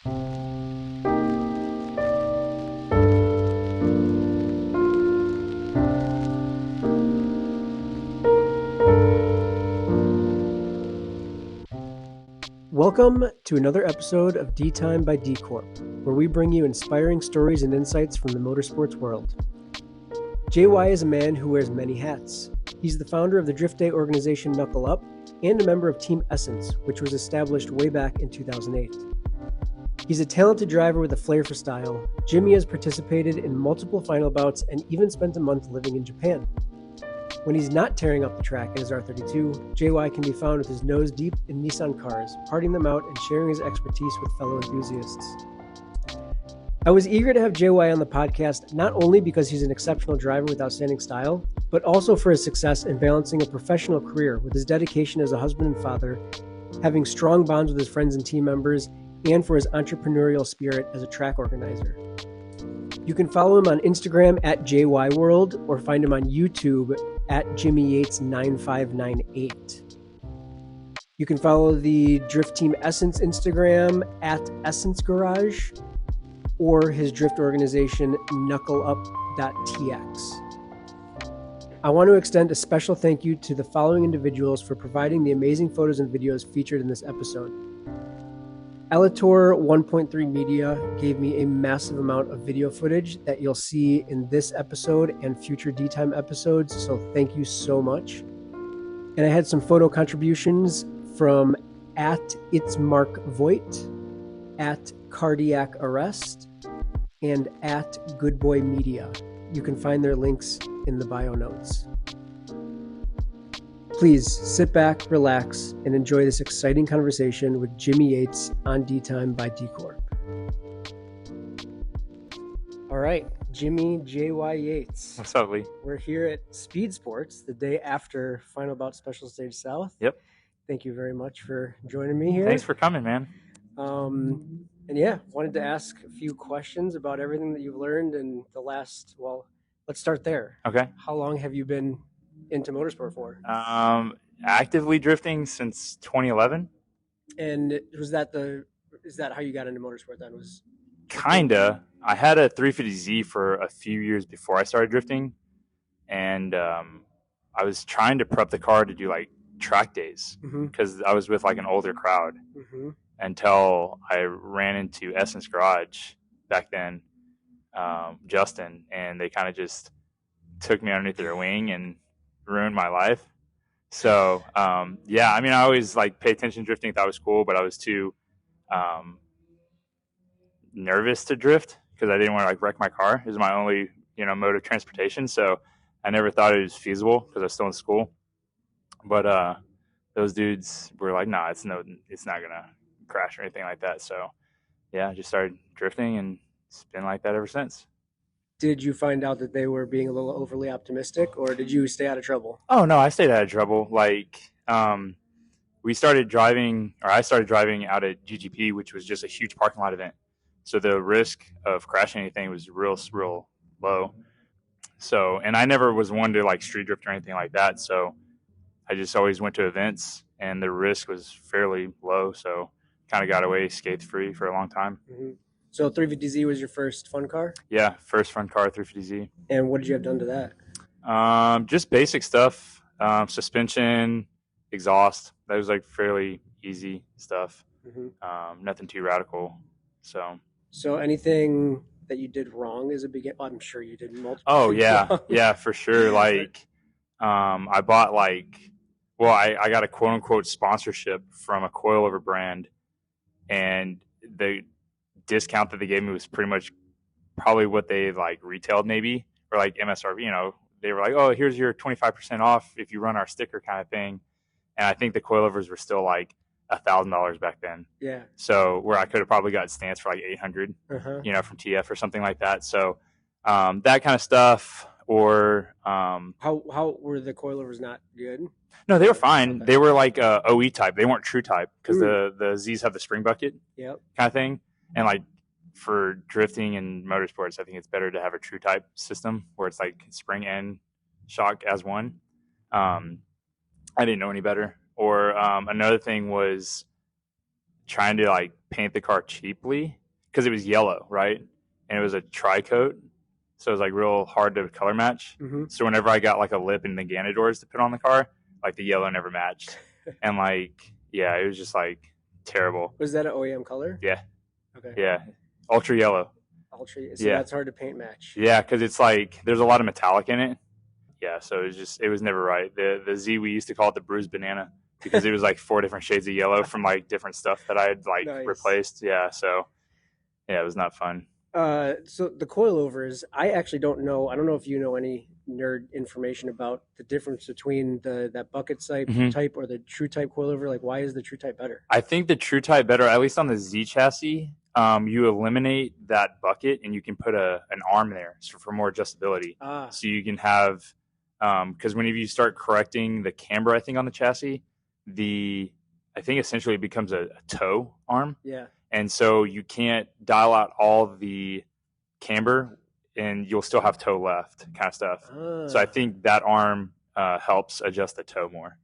Welcome to another episode of D-Time by D-corp, where we bring you inspiring stories and insights from the motorsports world. JY is a man who wears many hats. He's the founder of the drift day organization Knuckle Up and a member of Team Essence, which was established way back in 2008. He's a talented driver with a flair for style. Jimmy has participated in multiple final bouts and even spent a month living in Japan. When he's not tearing up the track in his R32, JY can be found with his nose deep in Nissan cars, parting them out and sharing his expertise with fellow enthusiasts. I was eager to have JY on the podcast not only because he's an exceptional driver with outstanding style, but also for his success in balancing a professional career with his dedication as a husband and father, having strong bonds with his friends and team members, and for his entrepreneurial spirit as a track organizer. You can follow him on Instagram at JYWorld or find him on YouTube at Jimmy Yates 9598. You can follow the Drift Team Essence Instagram at Essence Garage or his drift organization knuckleup.tx. I want to extend a special thank you to the following individuals for providing the amazing photos and videos featured in this episode. Elator 1.3 Media gave me a massive amount of video footage that you'll see in this episode and future D-Time episodes, so thank you so much. And I had some photo contributions from at It's Mark Voigt, at Cardiac Arrest, and at Good Boy Media. You can find their links in the bio notes. Please sit back, relax, and enjoy this exciting conversation with Jimmy Yates on D-Time by D-corp. All right, Jimmy J.Y. Yates. What's up, Lee? We're here at Speed Sports the day after Final Bout Special Stage South. Yep. Thank you very much for joining me here. Thanks for coming, man. And yeah, wanted to ask a few questions about everything that you've learned in the last, well, let's start there. Okay. How long have you been into motorsport for? Actively drifting since 2011. And is that how you got into motorsport then? Was Kinda. I had a 350Z for a few years before I started drifting, and I was trying to prep the car to do like track days because I was with like an older crowd until I ran into Essence Garage back then, Justin, and they kind of just took me underneath their wing and ruined my life. So yeah, I mean, I always like pay attention to drifting, thought it was cool, but I was too nervous to drift because I didn't want to like wreck my car. It was my only mode of transportation, so I never thought it was feasible because I was still in school. But those dudes were like, nah, it's not gonna crash or anything like that. So yeah, I just started drifting and it's been like that ever since. Did you find out that they were being a little overly optimistic, or did you stay out of trouble? Oh, no, I stayed out of trouble. Like, I started driving out at GGP, which was just a huge parking lot event. So the risk of crashing anything was real low. So, and I never was one to like street drift or anything like that. So I just always went to events and the risk was fairly low. So kind of got away scathe-free for a long time. Mm-hmm. So 350Z was your first fun car? Yeah, first fun car, 350Z. And what did you have done to that? Just basic stuff, suspension, exhaust. That was like fairly easy stuff. Nothing too radical. So anything that you did wrong as a beginner? I'm sure you did multiple. Oh yeah, yeah, for sure. Like, I bought I got a quote unquote sponsorship from a coilover brand, and the discount that they gave me was pretty much probably what they like retailed maybe, or like MSRP, they were like, oh, here's your 25% off if you run our sticker kind of thing. And I think the coilovers were still like $1,000 back then. Yeah. So where I could have probably got stance for like 800, from TF or something like that. So that kind of stuff. Or how were the coilovers not good? No, they were fine. They were like OE type. They weren't true type because the Z's have the spring bucket kind of thing. And like for drifting and motorsports, I think it's better to have a true type system where it's like spring and shock as one. I didn't know any better. Or another thing was trying to like paint the car cheaply because it was yellow, right? And it was a tri-coat, so it was like real hard to color match. So whenever I got like a lip and the Nagana doors to put on the car, like the yellow never matched. And like, yeah, it was just like terrible. Was that an OEM color? Yeah. Okay. Yeah. Ultra yellow. So yeah, that's hard to paint match. Yeah, because it's like there's a lot of metallic in it. Yeah, so it was never right. The Z, we used to call it the bruised banana because it was like 4 different shades of yellow from like different stuff that I had like replaced. Yeah, so yeah, it was not fun. So the coilovers, I actually don't know. I don't know if you know any nerd information about the difference between that bucket type or the true type coilover. Like, why is the true type better? I think the true type better, at least on the Z chassis. You eliminate that bucket and you can put an arm there for more adjustability. So you can have, because whenever you start correcting the camber, I think on the chassis, I think essentially it becomes a toe arm. Yeah. And so you can't dial out all the camber and you'll still have toe left kind of stuff. So I think that arm helps adjust the toe more.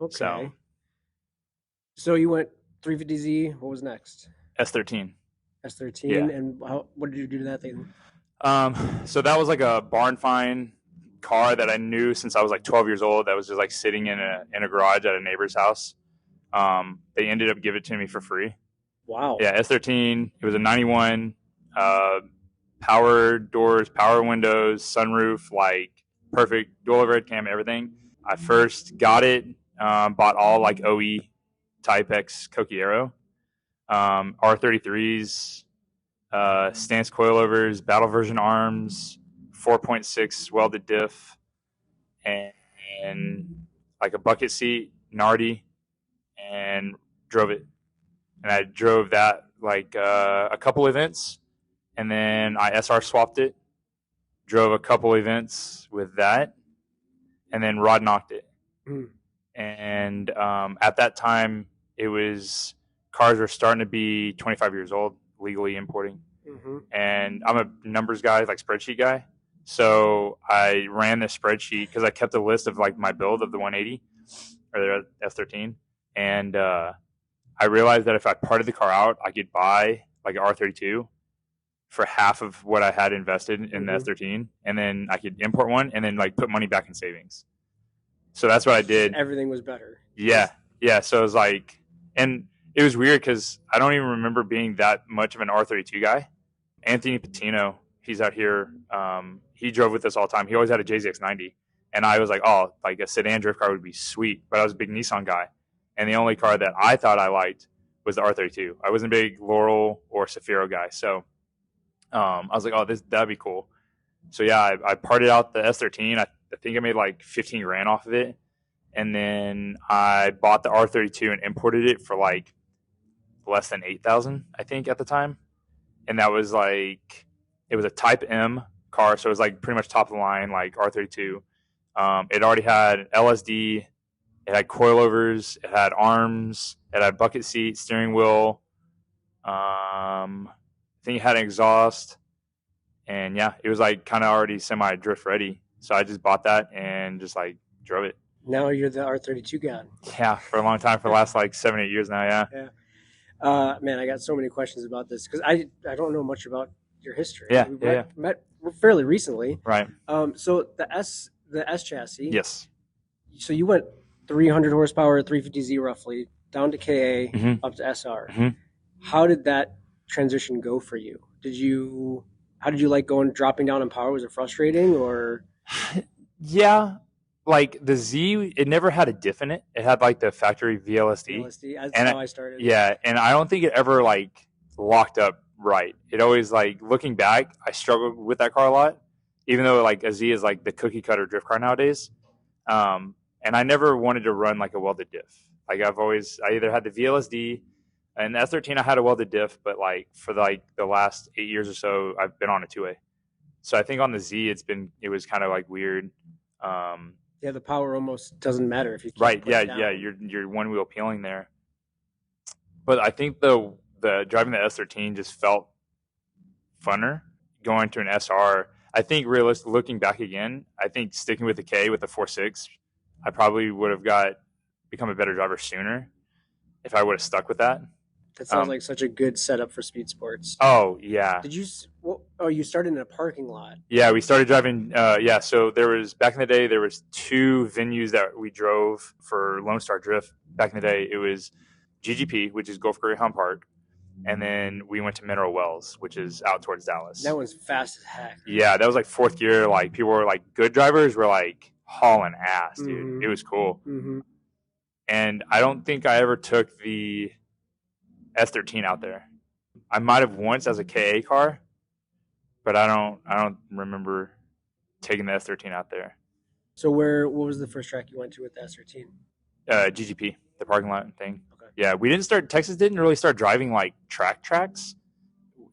Okay. So you went 350Z. What was next? S13. S13. Yeah. And what did you do to that thing? So that was like a barn find car that I knew since I was like 12 years old. That was just like sitting in a garage at a neighbor's house. They ended up giving it to me for free. Wow. Yeah, S13. It was a 91, power doors, power windows, sunroof, like perfect dual overhead cam, everything. I first got it, bought all like OE Type X Coquiero, R33s, stance coilovers, battle version arms, 4.6 welded diff, and like a bucket seat, Nardi, and drove it. And I drove that like a couple events, and then I SR swapped it, drove a couple events with that, and then rod knocked it. And at that time, cars were starting to be 25 years old, legally importing. And I'm a numbers guy, like spreadsheet guy. So I ran this spreadsheet because I kept a list of like my build of the 180 or the F13. And I realized that if I parted the car out, I could buy like an R32 for half of what I had invested in the S13. And then I could import one and then like put money back in savings. So that's what I did. Everything was better. Yeah. Yeah. So it was like, and it was weird because I don't even remember being that much of an R32 guy. Anthony Patino, he's out here. He drove with us all the time. He always had a JZX90. And I was like, oh, like a sedan drift car would be sweet. But I was a big Nissan guy. And the only car that I thought I liked was the R32. I wasn't a big Laurel or Safiro guy. So I was like, oh, that'd be cool. So yeah, I parted out the S13. I think I made like 15 grand off of it. And then I bought the R32 and imported it for like less than 8,000, I think, at the time. And that was like, it was a Type M car. So it was like pretty much top of the line, like R32. It already had LSD. It had coilovers. It had arms. It had bucket seat, steering wheel. I think it had an exhaust. And yeah, it was like kind of already semi drift ready. So I just bought that and just like drove it. Now you're the R32 guy. Yeah, for a long time, for the last like 7, 8 years now. Yeah. Yeah. Man, I got so many questions about this because I don't know much about your history. Yeah. We met fairly recently. Right. So the S chassis. Yes. So you went 300 horsepower, 350Z roughly, down to KA, up to SR. How did that transition go for you? How did you like dropping down in power? Was it frustrating or? Yeah. Like the Z, it never had a diff in it. It had like the factory VLSD. That's how I started. Yeah. And I don't think it ever like locked up right. It always like looking back, I struggled with that car a lot, even though like a Z is like the cookie cutter drift car nowadays. And I never wanted to run like a welded diff. Like I either had the VLSD and the S13, I had a welded diff, but like for like the last 8 years or so, I've been on a 2A. So I think on the Z, it was kind of like weird. Yeah, the power almost doesn't matter if you can't put it down. Yeah. You're one wheel peeling there. But I think the driving the S13 just felt funner going to an SR. I think looking back again, I think sticking with the K with the 4.6, I probably would have become a better driver sooner if I would have stuck with that. That sounds like such a good setup for speed sports. Oh yeah. Did you? Oh, you started in a parking lot. Yeah, we started driving. Yeah, so there was back in the day. There was two venues that we drove for Lone Star Drift. Back in the day, it was GGP, which is Gulf Greyhound Park, and then we went to Mineral Wells, which is out towards Dallas. That one's fast as heck. Yeah, that was like fourth gear. Like people were like good drivers were like hauling ass, dude. Mm-hmm. It was cool. Mm-hmm. And I don't think I ever took the S13 out there. I might have once as a KA car, but I don't remember taking the S13 out there. So what was the first track you went to with the S13? GGP, the parking lot thing. Okay. Yeah, Texas didn't really start driving like tracks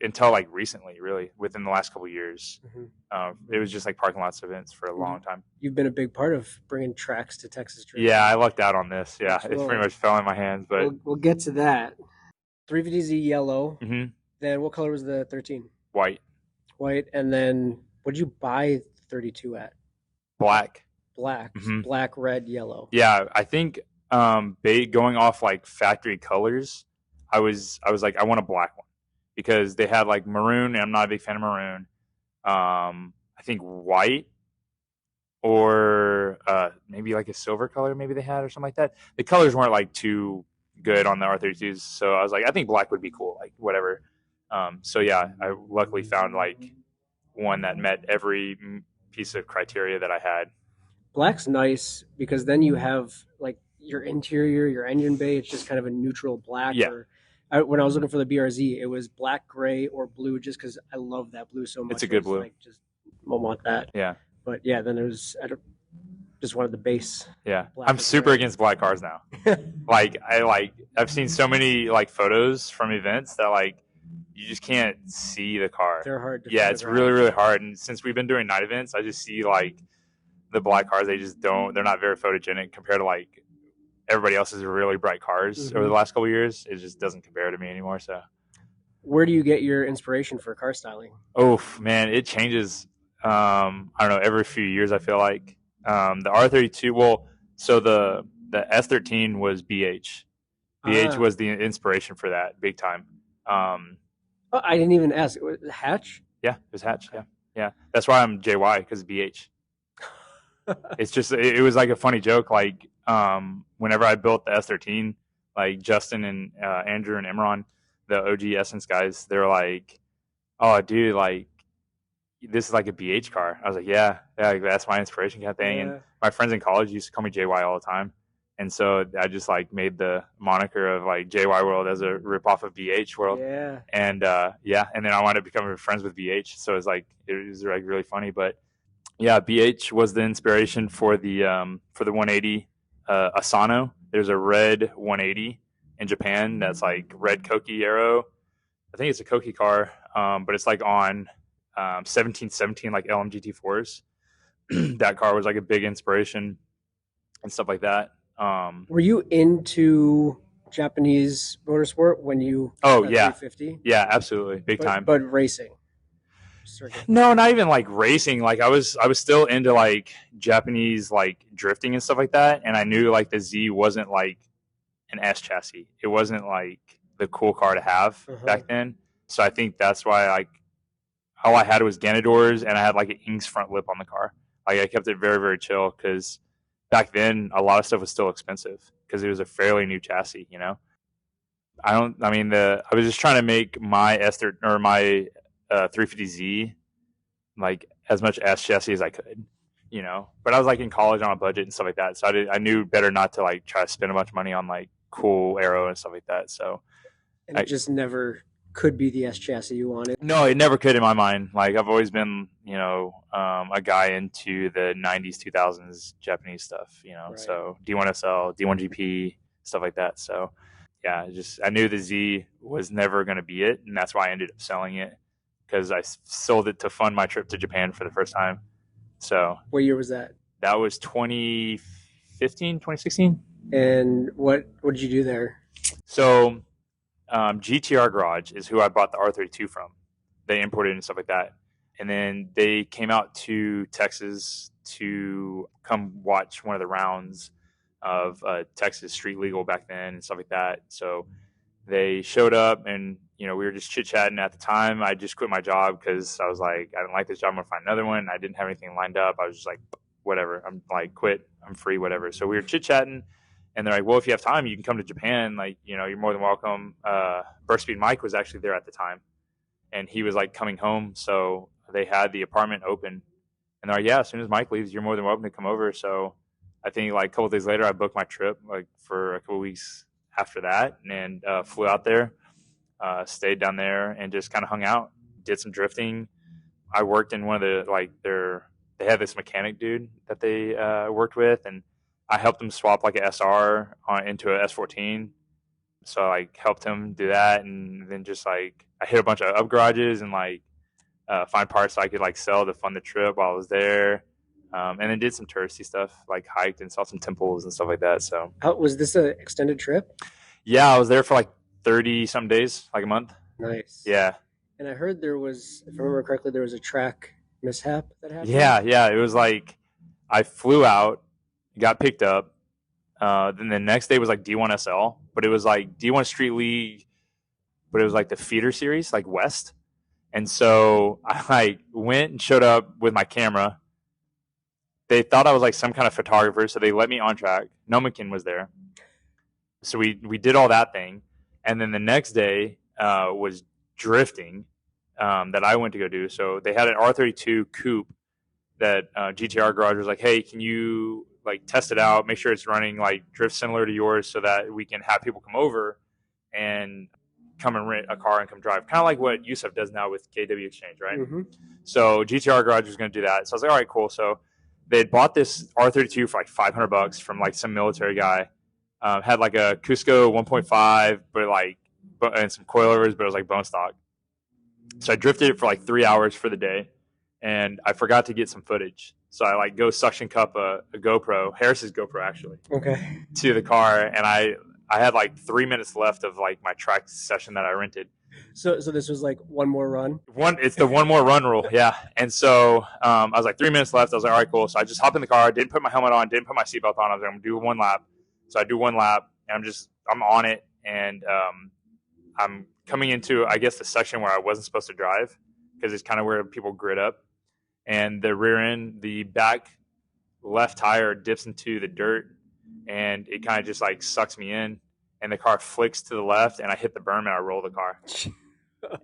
until like recently, really, within the last couple of years. Mm-hmm. It was just like parking lots events for a long time. You've been a big part of bringing tracks to Texas Drift. Yeah, I lucked out on this. Yeah, Absolutely. It pretty much fell in my hands, but we'll get to that. 350Z yellow. Mm-hmm. Then what color was the 13? White. And then what did you buy 32 at? Black. Mm-hmm. Black, red, yellow. Yeah, I think going off like factory colors, I was like, I want a black one because they had like maroon, and I'm not a big fan of maroon. I think white or maybe like a silver color maybe they had or something like that. The colors weren't like too good on the R32s, so I was like, I think black would be cool, like whatever. So yeah, I luckily found like one that met every piece of criteria that I had. Black's nice because then you have like your interior, your engine bay. It's just kind of a neutral black. Yeah. When I was looking for the BRZ, it was black, gray, or blue, just because I love that blue so much. It's a good blue. Like, just want that. Yeah. But yeah, then it was just wanted the base. Yeah, I'm super against black cars now. I've seen so many like photos from events that like you just can't see the car. They're hard to it's really, really hard. And since we've been doing night events, I just see like the black cars, they're not very photogenic compared to like everybody else's really bright cars over the last couple of years. It just doesn't compare to me anymore. So where do you get your inspiration for car styling? Oh man, it changes. I don't know, every few years I feel like. The R32, well, so the S13 was BH. BH was the inspiration for that big time. I didn't even ask. Was it Hatch? Yeah, it was Hatch. Yeah. That's why I'm JY, because BH. It's just it was like a funny joke. Like whenever I built the S13, like Justin and Andrew and Imran, the OG Essence guys, they're like, "Oh, dude, like this is like a BH car." I was like, yeah, like, that's my inspiration kind of thing. Yeah. And my friends in college used to call me JY all the time. And so I just like made the moniker of like JY World as a ripoff of BH World. Yeah. And and then I wound up becoming friends with BH. So it was like really funny. But yeah, BH was the inspiration for the 180 Asano. There's a red 180 in Japan that's like red Koki Aero. I think it's a Koki car, but it's like on 1717 like LMGT4s. That car was like a big inspiration and stuff like that. Were you into Japanese motorsport when you? Oh yeah, 350? Yeah, absolutely, big time. But racing? No, not even like racing. Like I was still into like Japanese like drifting and stuff like that, and I knew like the Z wasn't like an S chassis. It wasn't like the cool car to have back then. So I think that's why like all I had was Ganadors, and I had like an Inks front lip on the car. Like I kept it very, very chill because back then a lot of stuff was still expensive because it was a fairly new chassis, you know. I was just trying to make my my 350Z like as much S chassis as I could, you know. But I was like in college on a budget and stuff like that, so I knew better not to like try to spend a bunch of money on like cool aero and stuff like that. So and it just never could be the S chassis you wanted. No, it never could in my mind. Like I've always been, you know, a guy into the 90s, 2000s Japanese stuff, you know. Right. So D1SL, D1GP, stuff like that. So yeah, I knew the Z was never going to be it, and that's why I ended up selling it because I sold it to fund my trip to Japan for the first time. So what year was that? That was 2015, 2016. And what did you do there? So GTR Garage is who I bought the R32 from. They imported and stuff like that. And then they came out to Texas to come watch one of the rounds of Texas street legal back then and stuff like that. So they showed up, and we were just chit chatting. At the time, I just quit my job because I was like, I didn't like this job. I'm gonna find another one. I didn't have anything lined up. I was just like, whatever. I'm like, quit. I'm free. Whatever. So we were chit chatting, and they're like, well, if you have time, you can come to Japan. Like, you're more than welcome. Burst Speed Mike was actually there at the time, and he was like coming home. So they had the apartment open, and they're like, yeah, as soon as Mike leaves, you're more than welcome to come over. So I think like a couple of days later, I booked my trip like for a couple of weeks after that, and flew out there, stayed down there, and just kind of hung out, did some drifting. I worked in one of the they had this mechanic dude that they worked with, and I helped them swap like a SR into a S14. So I like helped him do that, and then just like I hit a bunch of up garages and like find parts so I could like sell to fund the trip while I was there. And then did some touristy stuff, like hiked and saw some temples and stuff like that. So Was this an extended trip? yeah, I was there for like 30 some days, like a month. Nice. Yeah. And I heard there was, if I remember correctly, there was a track mishap that happened. Yeah. It was like I flew out, got picked up. Then the next day was like D1 SL, but it was like D1 Street League, but it was like the feeder series, like West. And so I like went and showed up with my camera. They thought I was like some kind of photographer, so they let me on track. Nomakin was there. So we did all that thing. And then the next day was drifting that I went to go do. So they had an R32 coupe that GTR Garage was like, hey, can you like test it out, make sure it's running like drift similar to yours so that we can have people come over and come and rent a car and come drive. Kind of like what Yusuf does now with KW Exchange, right? Mm-hmm. So GTR Garage was going to do that. So I was like, all right, cool. So they had bought this R32 for like $500 from like some military guy. Had like a Cusco 1.5, and some coilovers, but it was like bone stock. So I drifted it for like 3 hours for the day, and I forgot to get some footage. So I like go suction cup a GoPro, Harris's GoPro actually, Okay. to the car, and I had like 3 minutes left of like my track session that I rented. So this was like one more run? It's the one more run rule, yeah. And so I was like 3 minutes left. I was like, all right, cool. So I just hop in the car, didn't put my helmet on, didn't put my seatbelt on. I was like, I'm going to do one lap. So I do one lap, and I'm on it, and I'm coming into, I guess, the section where I wasn't supposed to drive because it's kind of where people grid up. And the rear end, the back left tire dips into the dirt, and it kind of just like sucks me in, and the car flicks to the left, and I hit the berm, and I roll the car.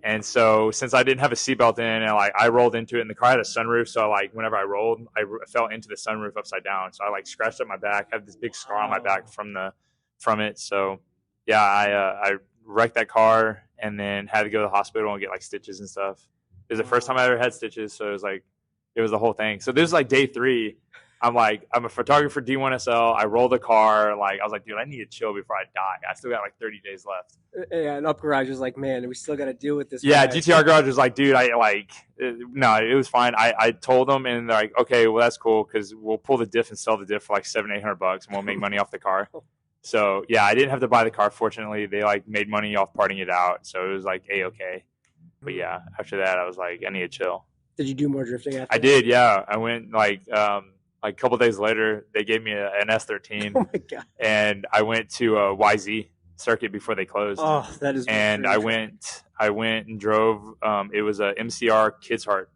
And so since I didn't have a seatbelt in, and like I rolled into it, and the car had a sunroof, so like whenever I rolled, I fell into the sunroof upside down. So I like scratched up my back, had this big scar on my back from it. So yeah, I wrecked that car, and then had to go to the hospital and get like stitches and stuff. It was the first time I ever had stitches, so it was the whole thing. So this is like day 3. I'm a photographer D1 SL. I rolled the car. Like I was like, dude, I need to chill before I die. I still got like 30 days left. Yeah, and Up Garage was like, man, we still got to deal with this. Yeah, guy. GTR Garage was like, dude, no, it was fine. I told them, and they're like, okay, well that's cool because we'll pull the diff and sell the diff for like $700-800, and we'll make money off the car. So yeah, I didn't have to buy the car. Fortunately, they like made money off parting it out, so it was like a-okay. But yeah, after that, I was like, I need to chill. Did you do more drifting after I did, yeah. I went like a couple of days later, they gave me an S13. Oh my god! And I went to a YZ circuit before they closed. Oh, that is. And I went and drove. It was a MCR Kids Heart.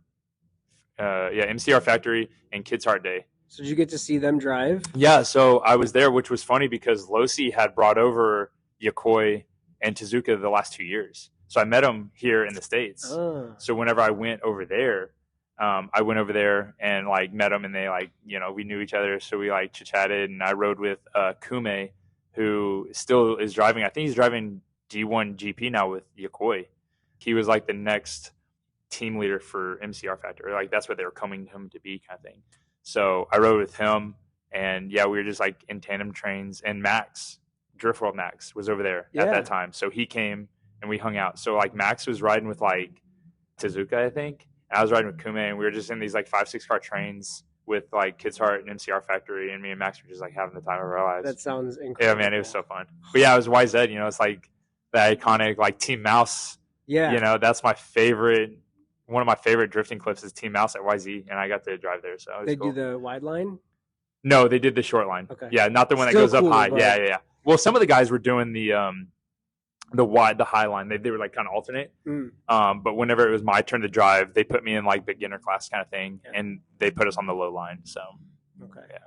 MCR Factory and Kids Heart Day. So did you get to see them drive? Yeah, so I was there, which was funny because Losi had brought over Yokoi and Tezuka the last 2 years. So I met them here in the States. Oh. So whenever I went over there, I went over there and like met them, and they like, we knew each other. So we like chatted, and I rode with Kume, who still is driving. I think he's driving D1 GP now with Yokoi. He was like the next team leader for MCR Factory. Like that's what they were coming him to be, kind of thing. So I rode with him, and yeah, we were just like in tandem trains. And Max, Drift World Max, was over there at that time. So he came and we hung out. So like Max was riding with like Tezuka, I think. And I was riding with Kume, and we were just in these like 5-6 car trains with like Kids Heart and MCR Factory, and me and Max were just like having the time of our lives. That sounds incredible. Yeah, man, it was so fun. But yeah, it was YZ. It's like the iconic like Team Mouse. Yeah. That's my favorite. One of my favorite drifting clips is Team Mouse at YZ, and I got to drive there. So it was they cool. do the wide line. No, they did the short line. Okay. Yeah, not the one Still that goes cool, up high. but... Yeah. Well, some of the guys were doing the the high line. They were like kind of alternate. But whenever it was my turn to drive, they put me in like beginner class kind of thing, and they put us on the low line. So Okay. yeah.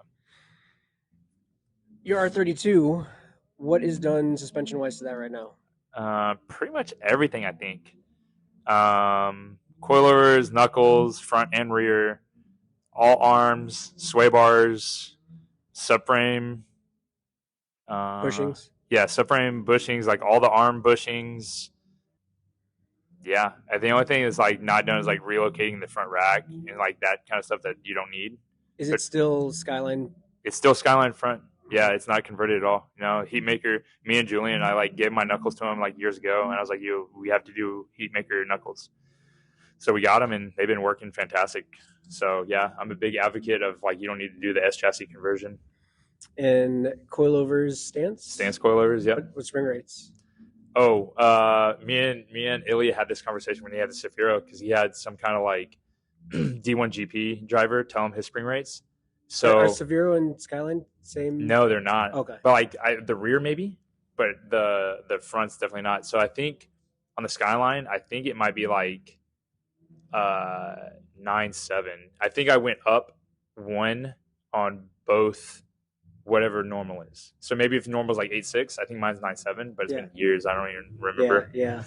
Your R32, what is done suspension wise to that right now? Pretty much everything, I think. Coilovers, knuckles, front and rear, all arms, sway bars, subframe. Bushings. Yeah, subframe bushings, like all the arm bushings. Yeah, and the only thing is like not done is like relocating the front rack and like that kind of stuff that you don't need. Is it still Skyline? It's still Skyline front. Yeah, it's not converted at all. You know, heat maker. Me and Julian, I like gave my knuckles to him like years ago, and I was like, we have to do heat maker knuckles." So we got them, and they've been working fantastic. So yeah, I'm a big advocate of like you don't need to do the S chassis conversion. And coilovers, stance coilovers. Yeah. What spring rates? Oh, me and Ilya had this conversation when he had the Safiro because he had some kind of like D1 GP driver tell him his spring rates. So are Severo and Skyline same? No, they're not. Okay. But like the rear maybe, but the front's definitely not. So I think on the Skyline, I think it might be like 9.7. I think I went up 1 on both whatever normal is. So maybe if normal is like 8.6, I think mine's 9.7, but it's been years. I don't even remember. Yeah.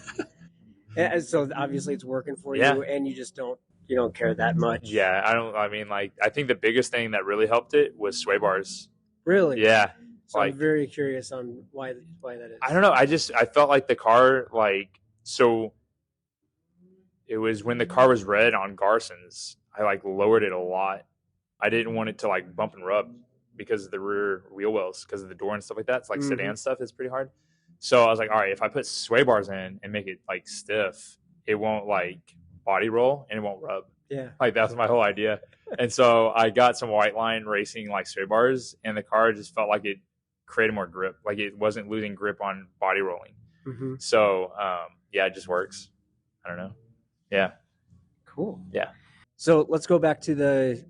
And so obviously it's working for you, and you just don't care that much. Yeah, I think the biggest thing that really helped it was sway bars. Really? Yeah. So I'm very curious on why that is. I don't know. I felt like the car, like, so it was when the car was red on Garson's, I like lowered it a lot. I didn't want it to like bump and rub because of the rear wheel wells, because of the door and stuff like that. It's like sedan stuff is pretty hard. So I was like, all right, if I put sway bars in and make it like stiff, it won't like body roll and it won't rub. Yeah. Like that was my whole idea. And so I got some white line racing like sway bars, and the car just felt like it created more grip. Like it wasn't losing grip on body rolling. Mm-hmm. So yeah, it just works. I don't know. Yeah. Cool. Yeah. So let's go back to the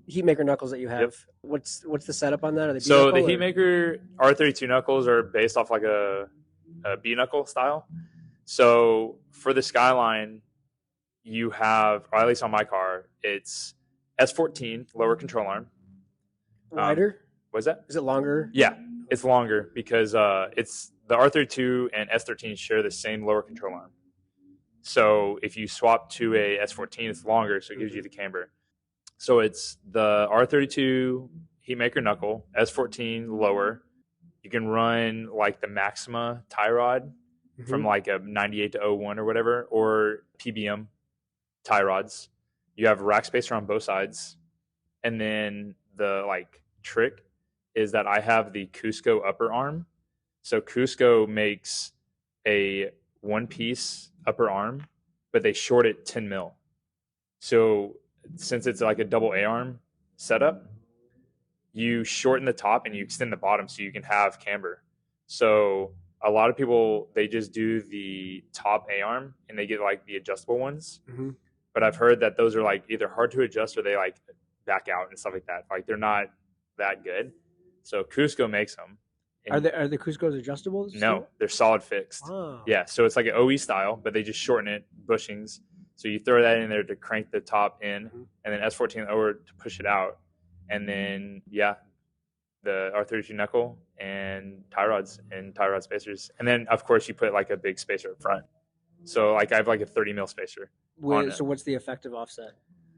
heat maker knuckles that you have. Yep. What's the setup on that? Are they so the heat maker R32 knuckles are based off like a B knuckle style. So for the Skyline, you have, or at least on my car, it's S14 lower control arm. Wider? What's that? Is it longer? Yeah, it's longer because it's the R32 and S13 share the same lower control arm. So if you swap to a S14, it's longer, so it gives you the camber. So it's the R32 heat maker knuckle, S14 lower. You can run like the Maxima tie rod from like a 98 to 01 or whatever, or PBM tie rods. You have rack spacer on both sides. And then the like trick is that I have the Cusco upper arm. So Cusco makes a one-piece upper arm, but they short it 10 mil. So since it's like a double A-arm setup, you shorten the top and you extend the bottom so you can have camber. So a lot of people, they just do the top A-arm and they get like the adjustable ones. Mm-hmm. But I've heard that those are like either hard to adjust or they like back out and stuff like that. Like they're not that good. So Cusco makes them. Are the Cuscos adjustable? No, they're solid fixed. Wow. Yeah, so it's like an OE style, but they just shorten it, bushings. So you throw that in there to crank the top in, and then S14 over to push it out. And then, yeah, the R32 knuckle and tie rods and tie rod spacers. And then, of course, you put like a big spacer up front. So like I have like a 30 mil spacer. So what's the effective offset?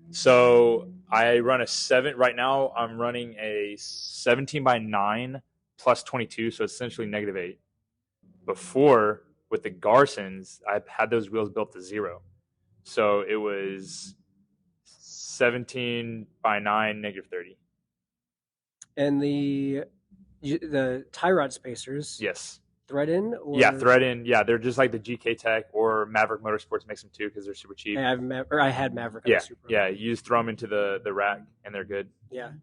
So I run a 7. Right now I'm running a 17/9 plus 22, so it's essentially -8. Before, with the Garsons, I had those wheels built to 0. So it was 17/9 -30. And the tie rod spacers. Yes. Thread in? Yeah, thread in. Yeah, they're just like the GK Tech or Maverick Motorsports makes them too because they're super cheap. I had Maverick. Yeah, you just throw them into the rack and they're good. Yeah.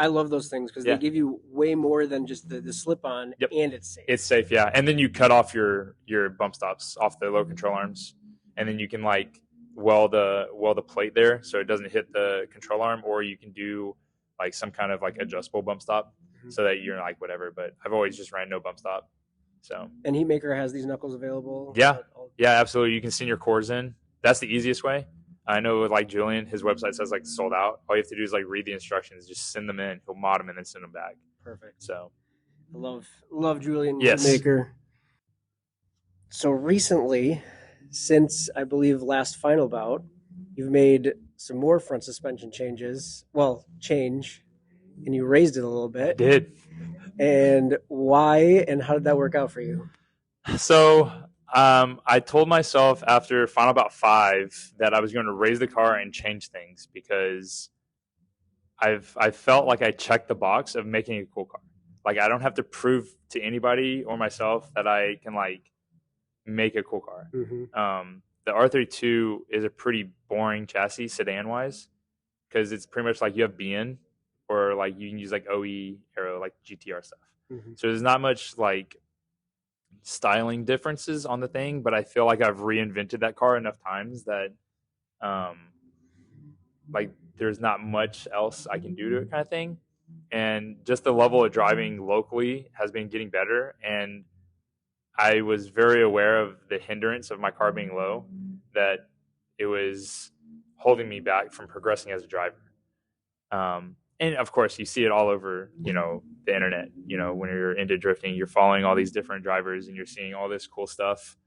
I love those things because they give you way more than just the slip on, and it's safe. It's safe, yeah. And then you cut off your bump stops off the low control arms, and then you can like weld the plate there so it doesn't hit the control arm, or you can do like some kind of like adjustable bump stop so that you're like whatever. But I've always just ran no bump stop. So, and Heatmaker has these knuckles available. Yeah, absolutely. You can send your cores in. That's the easiest way. I know with like Julian, his website says like sold out. All you have to do is like read the instructions, just send them in. He'll mod them and then send them back. Perfect. So, I love Julian Yes. Heatmaker. So recently, since I believe last final bout, you've made some more front suspension changes. Well, change, and you raised it a little I bit. did. And why and how did that work out for you? So, I told myself after final bout 5 that I was going to raise the car and change things because I felt like I checked the box of making a cool car. Like I don't have to prove to anybody or myself that I can like make a cool car. The R32 is a pretty boring chassis sedan wise because it's pretty much like you have BN or like you can use like OE aero like GTR stuff. So there's not much like styling differences on the thing, but I feel like I've reinvented that car enough times that like there's not much else I can do to it kind of thing. And just the level of driving locally has been getting better, and I was very aware of the hindrance of my car being low, that it was holding me back from progressing as a driver. And of course, you see it all over, the internet. When you're into drifting, you're following all these different drivers, and you're seeing all this cool stuff,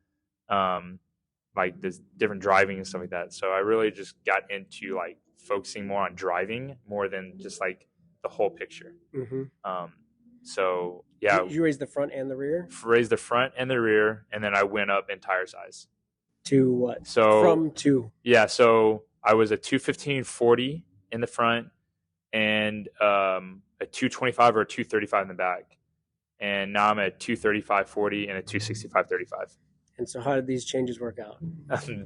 like this different driving and stuff like that. So I really just got into like focusing more on driving more than just like the whole picture. So yeah, you raised the front and the rear. Raised the front and the rear, and then I went up in tire size. To what? So from to so I was a 215/40 in the front and a 225 or a 235 in the back, and now I'm at 235/40 and a 265/35. And so how did these changes work out?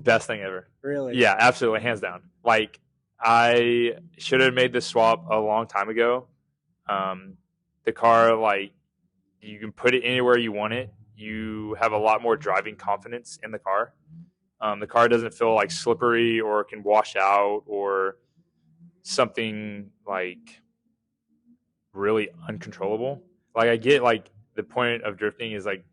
Best thing ever. Really? Yeah, absolutely, hands down. Like I should have made this swap a long time ago. The car, like, you can put it anywhere you want it. You have a lot more driving confidence in the car. The car doesn't feel like slippery or can wash out or something like really uncontrollable. Like I get like the point of drifting is like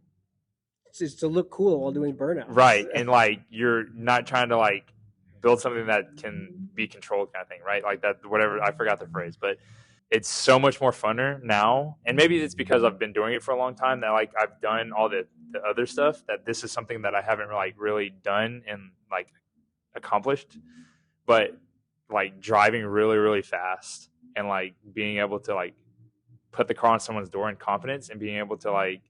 it's to look cool while doing burnouts. Right. And like you're not trying to like build something that can be controlled kind of thing, right? Like that, whatever, I forgot the phrase, but it's so much more funner now. And maybe it's because I've been doing it for a long time that like I've done all the other stuff, that this is something that I haven't like really done and like accomplished. But like driving really, really fast and like being able to like put the car on someone's door in confidence and being able to like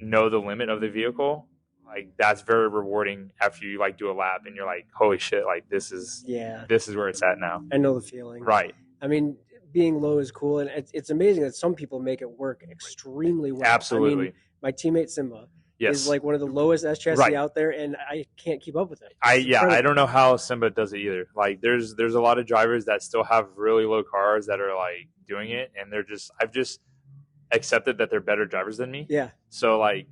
know the limit of the vehicle, like that's very rewarding after you like do a lap and you're like, holy shit, like this is where it's at now. I know the feeling. Right. I mean, being low is cool, and it's amazing that some people make it work extremely well. Absolutely. I mean, my teammate Simba Yes. is like one of the lowest S chassis out there, and I can't keep up with it. I don't know how Simba does it either. Like there's a lot of drivers that still have really low cars that are like doing it, and I've just accepted that they're better drivers than me. Yeah. So like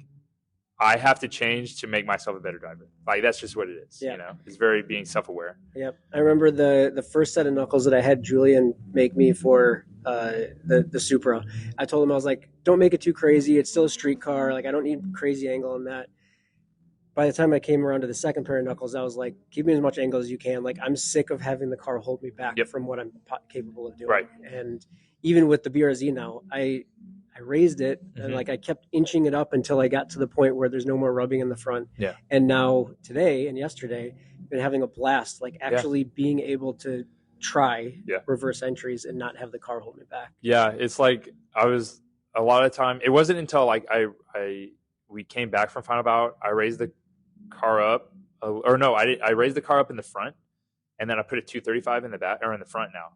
I have to change to make myself a better driver. Like that's just what it is. Yeah. It's very being self-aware. Yep. I remember the first set of knuckles that I had Julian make me for the Supra. I told him, I was like, don't make it too crazy. It's still a street car. Like I don't need crazy angle on that. By the time I came around to the second pair of knuckles, I was like, keep me as much angle as you can. Like I'm sick of having the car hold me back from what I'm capable of doing. Right. And even with the BRZ now, I raised it and like I kept inching it up until I got to the point where there's no more rubbing in the front. Yeah. And now today and yesterday, I've been having a blast, like actually being able to try reverse entries and not have the car hold me back. Yeah, it's like I was a lot of time. It wasn't until like we came back from final bout, I raised the car up, I raised the car up in the front, and then I put a 235 in the back or in the front now,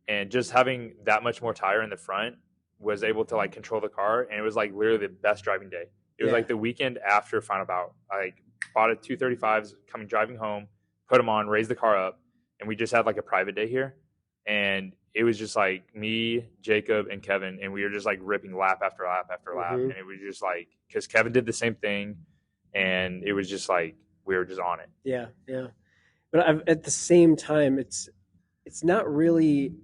and just having that much more tire in the front was able to like control the car, and it was like literally the best driving day. It was like the weekend after final bout. I like bought a 235s driving home, put them on, raised the car up, and we just had like a private day here, and it was just like me, Jacob, and Kevin, and we were just like ripping lap after lap after lap, and it was just like because Kevin did the same thing, and it was just like we were just on it. Yeah. But at the same time, it's not really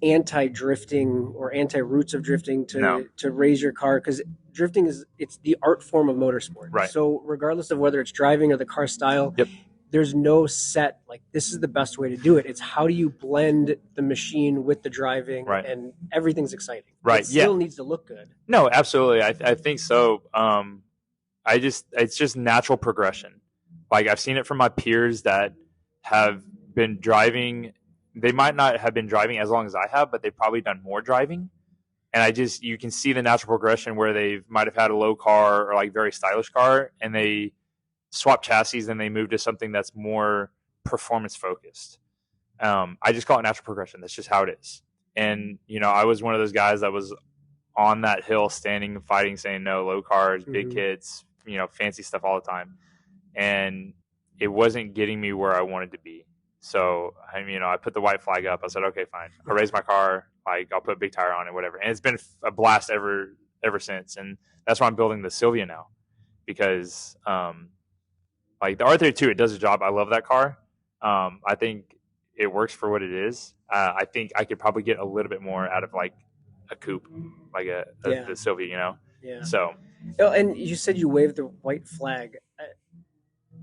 anti-drifting or anti-roots of drifting No. to raise your car, because drifting it's the art form of motorsport. Right. So regardless of whether it's driving or the car style, Yep. there's no set like this is the best way to do it. It's how do you blend the machine with the driving, Right. and everything's exciting. Right. It still needs to look good. No, absolutely. I think so. It's just natural progression. Like I've seen it from my peers that have been driving. They might not have been driving as long as I have, but they've probably done more driving. And you can see the natural progression where they might have had a low car or like very stylish car, and they swap chassis and they move to something that's more performance focused. I just call it natural progression. That's just how it is. And, I was one of those guys that was on that hill standing and fighting, saying no, low cars, big kids, fancy stuff all the time. And it wasn't getting me where I wanted to be. So, I put the white flag up. I said, okay, fine. I'll raise my car. Like I'll put a big tire on it, whatever. And it's been a blast ever since. And that's why I'm building the Sylvia now, because, like the R32, it does a job. I love that car. I think it works for what it is. I think I could probably get a little bit more out of like a coupe, like the Sylvia, Yeah. So. Oh, and you said you waved the white flag.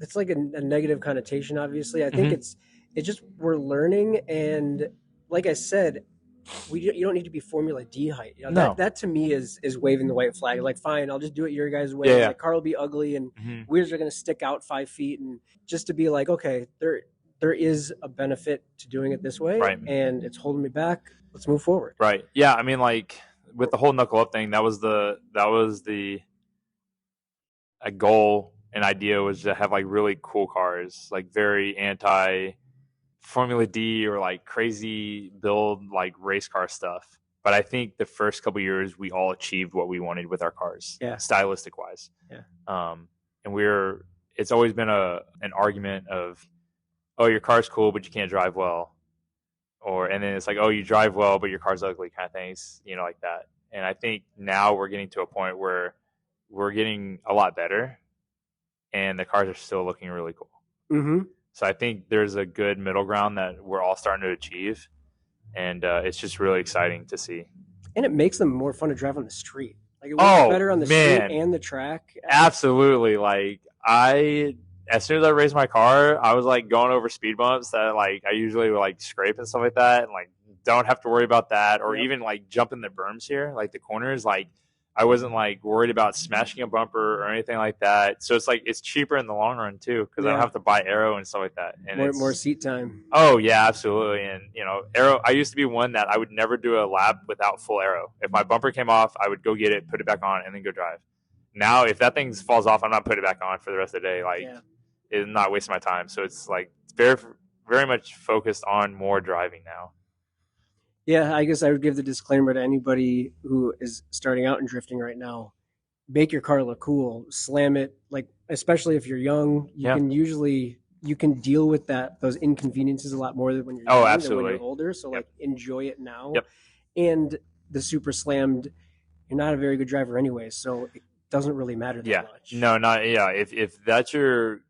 It's like a negative connotation, obviously. I think it's just we're learning, and like I said, you don't need to be Formula D height. No. That to me is waving the white flag. Like, fine, I'll just do it your guys' way. Yeah. Like, car will be ugly and wheels are going to stick out 5 feet, and just to be like, okay, there is a benefit to doing it this way, right. And it's holding me back. Let's move forward. Right. Yeah. I mean, like with the whole knuckle up thing, that was a goal. An idea was to have like really cool cars, like very anti Formula D or like crazy build, like race car stuff. But I think the first couple of years we all achieved what we wanted with our cars, stylistic wise. Yeah. And it's always been an argument of, oh, your car's cool, but you can't drive well. And then it's like, oh, you drive well, but your car's ugly, kind of things, like that. And I think now we're getting to a point where we're getting a lot better, and the cars are still looking really cool. Mm-hmm. So I think there's a good middle ground that we're all starting to achieve, and it's just really exciting to see. And it makes them more fun to drive on the street. Like it works better on the street and the track. Absolutely. Like as soon as I raised my car, I was like going over speed bumps that like I usually would like scrape and stuff like that, and like don't have to worry about that, or even like jumping the berms here, like the corners. Like I wasn't like worried about smashing a bumper or anything like that. So it's like it's cheaper in the long run too, because I don't have to buy aero and stuff like that. And more seat time. Oh yeah, absolutely. And aero. I used to be one that I would never do a lap without full aero. If my bumper came off, I would go get it, put it back on, and then go drive. Now, if that thing falls off, I'm not putting it back on for the rest of the day. Like it's not wasting my time. So it's like very, very much focused on more driving now. Yeah, I guess I would give the disclaimer to anybody who is starting out in drifting right now. Make your car look cool. Slam it, like especially if you're young. You can deal with those inconveniences a lot more than when you're young than when you're older. So like enjoy it now. Yep. And the super slammed, you're not a very good driver anyway, so it doesn't really matter that much. No, not If that's your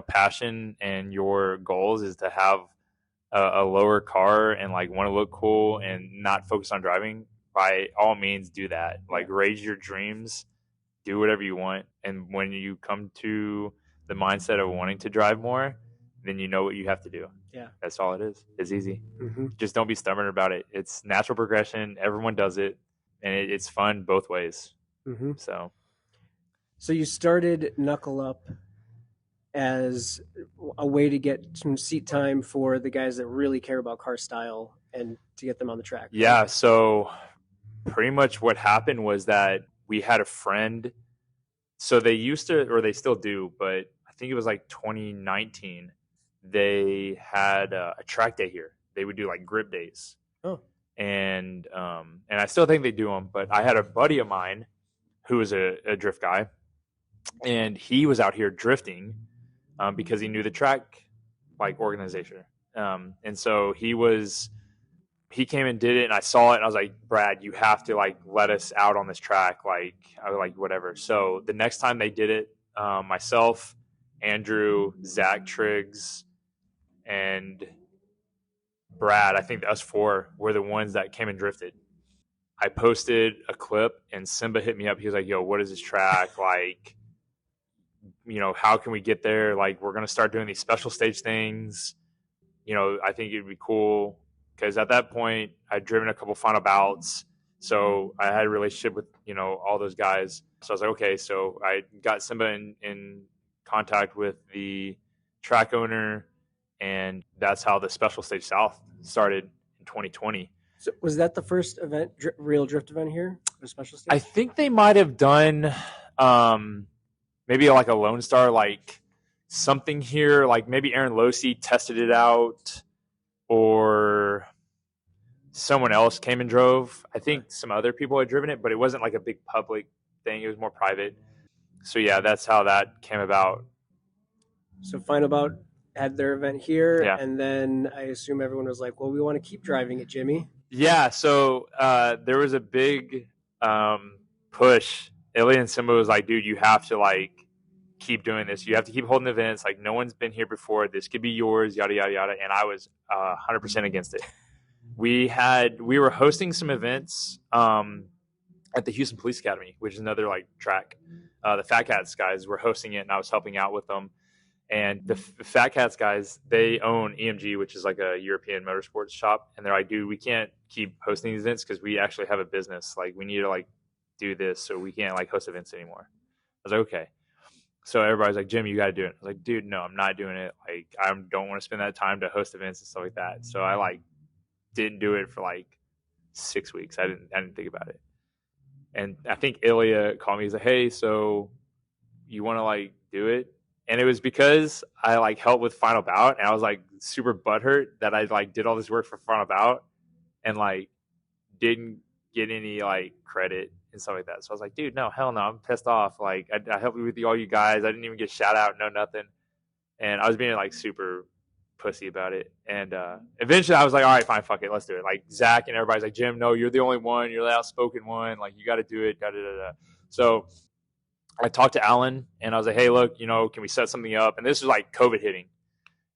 passion and your goals is to have a lower car and like want to look cool and not focus on driving, by all means do that. Like raise your dreams, do whatever you want, and when you come to the mindset of wanting to drive more, then you know what you have to do. Yeah, that's all it is. It's easy. Just don't be stubborn about it. It's natural progression. Everyone does it, and it's fun both ways. So you started Knuckle Up as a way to get some seat time for the guys that really care about car style and to get them on the track. Right? Yeah. So pretty much what happened was that we had a friend. So they used to, or they still do, but I think it was like 2019. They had a track day here. They would do like grip days. Oh. And I still think they do them, but I had a buddy of mine who was a drift guy, and he was out here drifting because he knew the track like organization. And so he came and did it, and I saw it, and I was like, Brad, you have to like let us out on this track. Like, I was like, whatever. So the next time they did it, myself, Andrew, Zach Triggs, and Brad, I think us four were the ones that came and drifted. I posted a clip and Simba hit me up. He was like, yo, what is this track? Like, you know, how can we get there? Like, we're going to start doing these special stage things. You know, I think it'd be cool. Because at that point, I'd driven a couple final bouts. So I had a relationship with, you know, all those guys. So I was like, okay. So I got Simba in contact with the track owner. And that's how the Special Stage South started in 2020. So was that the first event, real drift event here? The Special Stage? I think they might have done maybe like a Lone Star, like something here. Like maybe Aaron Losey tested it out, or someone else came and drove. I think some other people had driven it, but it wasn't like a big public thing. It was more private. So yeah, that's how that came about. So Final Bout had their event here, Yeah. And then I assume everyone was like, well, we want to keep driving it, Jimmy. Yeah, so there was a big push. Ilya and Simba was like, dude, you have to like keep doing this. You have to keep holding events. Like, no one's been here before. This could be yours, yada, yada, yada. And I was 100% against it. We were hosting some events at the Houston Police Academy, which is another like track. The Fat Cats guys were hosting it, and I was helping out with them. And the Fat Cats guys, they own EMG, which is like a European motorsports shop. And they're like, dude, we can't keep hosting these events because we actually have a business. Like, we need to like do this, so we can't like host events anymore. I was like, okay. So everybody's like, Jim, you got to do it. I was like, dude, no, I'm not doing it. Like, I don't want to spend that time to host events and stuff like that. So I like didn't do it for like 6 weeks. I didn't think about it. And I think Ilya called me. He's like, hey, so you want to like do it? And it was because I like helped with Final Bout, and I was like super butthurt that I like did all this work for Final Bout and like didn't get any like credit and stuff like that. So I was like, dude, no, hell no, I'm pissed off. Like I helped you with all you guys. I didn't even get shout out, no nothing. And I was being like super pussy about it. And eventually I was like, all right, fine, fuck it, let's do it. Like Zach and everybody's like, Jim, no, you're the only one. You're the outspoken one. Like you got to do it. Da, da, da, da. So I talked to Alan and I was like, hey, look, you know, can we set something up? And this was like COVID hitting.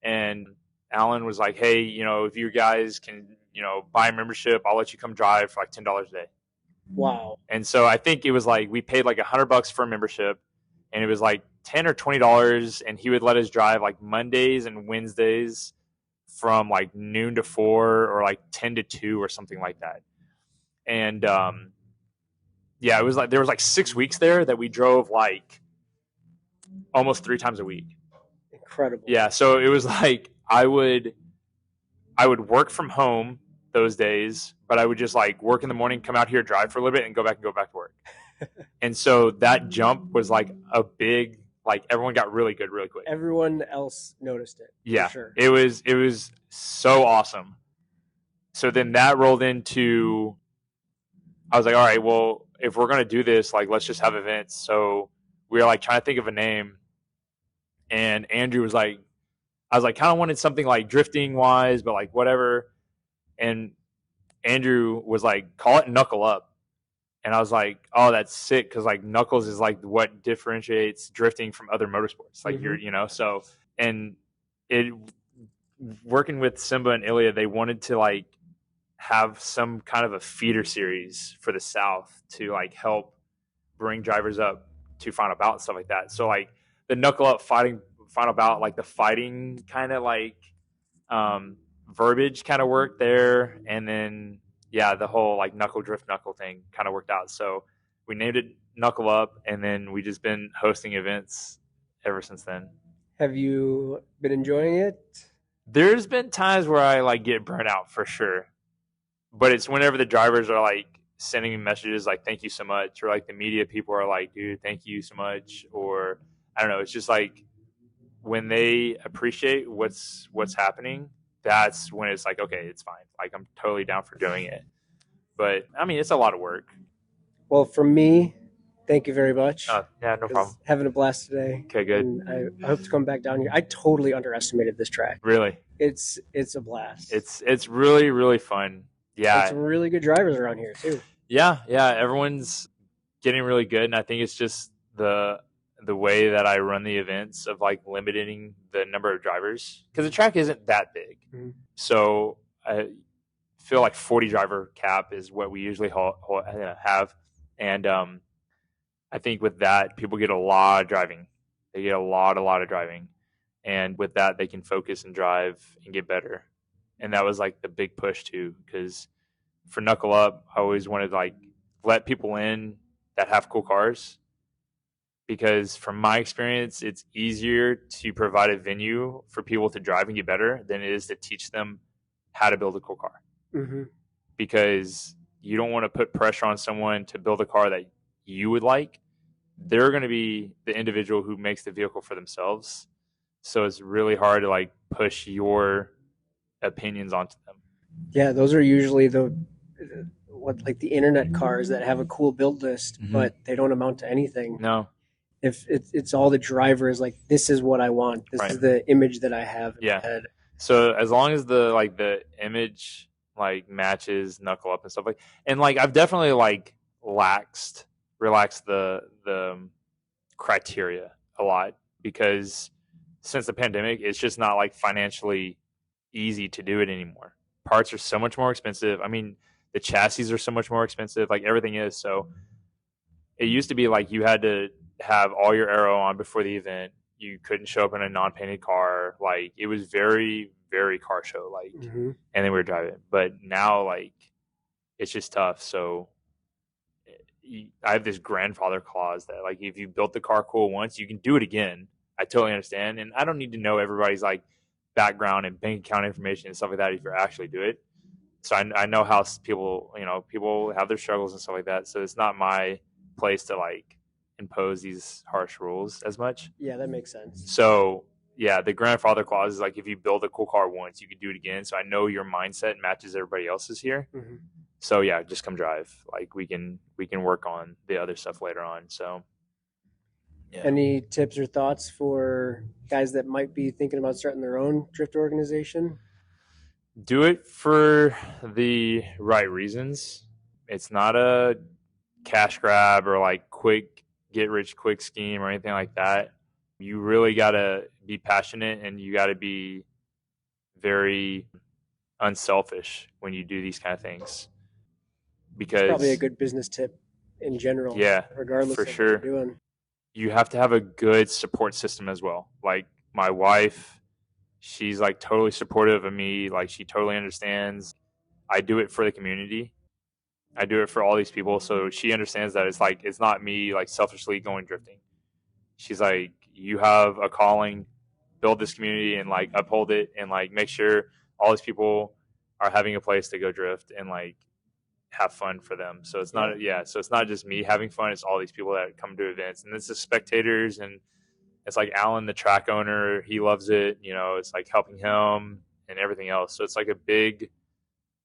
And Alan was like, hey, you know, if you guys can, you know, buy a membership, I'll let you come drive for like $10 a day. Wow. And so I think it was like, we paid like $100 for a membership, and it was like $10 or $20. And he would let us drive like Mondays and Wednesdays from like noon to 4 or like 10 to 2 or something like that. And, yeah, it was like there was like 6 weeks there that we drove like almost 3 times a week. Incredible. Yeah, so it was like I would work from home those days, but I would just like work in the morning, come out here, drive for a little bit, and go back to work. And so that jump was like a big, like everyone got really good really quick. Everyone else noticed it. Yeah, for sure. it was so awesome. So then that rolled into, I was like, all right, well, if we're going to do this, like, let's just have events. So we were like trying to think of a name. And Andrew was like, I was like, kind of wanted something like drifting wise, but like whatever. And Andrew was like, call it Knuckle Up. And I was like, oh, that's sick. Cause like knuckles is like what differentiates drifting from other motorsports. Like you're, you know, so, and it working with Simba and Ilya, they wanted to like have some kind of a feeder series for the South to like help bring drivers up to Final Bout and stuff like that. So like the Knuckle Up fighting Final Bout, like the fighting kind of like verbiage kind of worked there. And then, yeah, the whole like knuckle drift knuckle thing kind of worked out. So we named it Knuckle Up, and then we just been hosting events ever since then. Have you been enjoying it? There's been times where I like get burnt out for sure. But it's whenever the drivers are like sending me messages like, thank you so much. Or like the media people are like, dude, thank you so much. Or I don't know. It's just like when they appreciate what's happening, that's when it's like, okay, it's fine. Like I'm totally down for doing it. But I mean, it's a lot of work. Well, from me, thank you very much. Yeah, no problem. Having a blast today. Okay, good. And I hope to come back down here. I totally underestimated this track. Really? It's a blast. It's really, really fun. Yeah. There's some really good drivers around here too. Yeah. Everyone's getting really good, and I think it's just the way that I run the events of like limiting the number of drivers, because the track isn't that big. Mm-hmm. So I feel like 40 driver cap is what we usually have. And I think with that, people get a lot of driving. They get a lot of driving. And with that, they can focus and drive and get better. And that was like the big push too, because for Knuckle Up, I always wanted to like let people in that have cool cars, because from my experience, it's easier to provide a venue for people to drive and get better than it is to teach them how to build a cool car. Mm-hmm. Because you don't want to put pressure on someone to build a car that you would like. They're going to be the individual who makes the vehicle for themselves. So it's really hard to like push your opinions onto them. Yeah, those are usually like the internet cars that have a cool build list, but they don't amount to anything. No. If it's all the drivers, like, this is what I want. This is the image that I have in my head. So as long as the image like matches Knuckle Up and stuff like, and like I've definitely like relaxed the criteria a lot, because since the pandemic, it's just not like financially easy to do it anymore. Parts are so much more expensive. I mean, the chassis are so much more expensive, like everything is. So it used to be like you had to have all your aero on before the event. You couldn't show up in a non-painted car. Like, it was very, very car show like. And then we were driving. But now, like, it's just tough. So I have this grandfather clause that, like, if you built the car cool once, you can do it again. I totally understand. And I don't need to know everybody's, like, background and bank account information and stuff like that if you actually do it. So I know how people have their struggles and stuff like that. So it's not my place to, like, impose these harsh rules as much. Yeah, that makes sense. So yeah, the grandfather clause is like, if you build a cool car once, you can do it again. So I know your mindset matches everybody else's here. So yeah, just come drive. Like, we can work on the other stuff later on. So yeah. Any tips or thoughts for guys that might be thinking about starting their own drift organization? Do it for the right reasons. It's not a cash grab or like quick get rich quick scheme or anything like that. You really got to be passionate, and you got to be very unselfish when you do these kind of things. Because it's probably a good business tip in general. Yeah, regardless for of sure. what you're doing. You have to have a good support system as well. Like, my wife, she's like totally supportive of me. Like, she totally understands. I do it for the community. I do it for all these people. So she understands that it's like, it's not me like selfishly going drifting. She's like, you have a calling, build this community and like uphold it, and like make sure all these people are having a place to go drift and like have fun for them. So it's not, so it's not just me having fun. It's all these people that come to events, and it's the spectators, and it's like Alan, the track owner, he loves it. You know, it's like helping him and everything else. So it's like a big